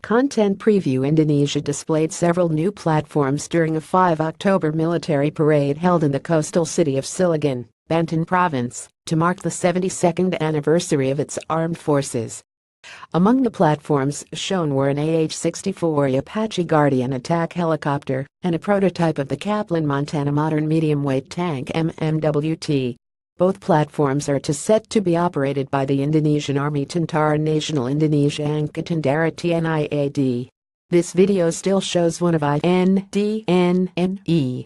Content Preview Indonesia displayed several new platforms during a 5 October military parade held in the coastal city of Silegan, Banten province, to mark the 72nd anniversary of its armed forces. Among the platforms shown were an AH-64 Apache Guardian attack helicopter and a prototype of the Kaplan Montana modern medium-weight tank MMWT. Both platforms are set to be operated by the Indonesian Army Tentara Nasional Indonesia Angkatan Darat TNIAD. This video still shows one of INDONESIA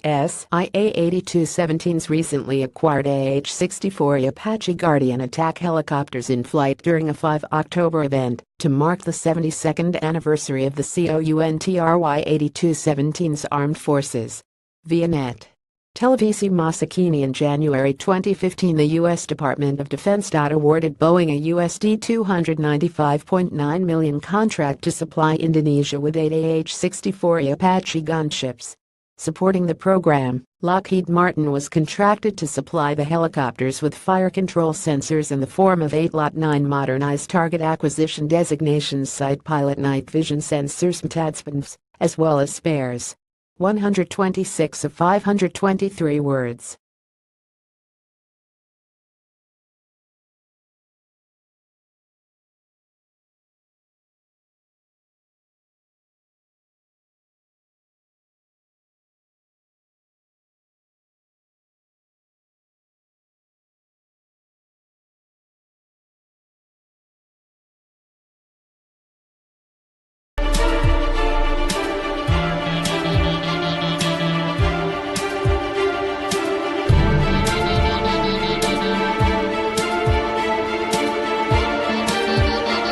IA-8217's recently acquired AH-64 Apache Guardian attack helicopters in flight during a 5 October event to mark the 72nd anniversary of the COUNTRY 8217's armed forces. Via net. Televisi Masa Kini. In January 2015, the U.S. Department of Defense awarded Boeing a USD $295.9 million contract to supply Indonesia with 8 AH-64 Apache gunships. Supporting the program, Lockheed Martin was contracted to supply the helicopters with fire control sensors in the form of 8 Lot 9 modernized target acquisition designations side pilot night vision sensors MTADSPNs, as well as spares. 126 of 523 words.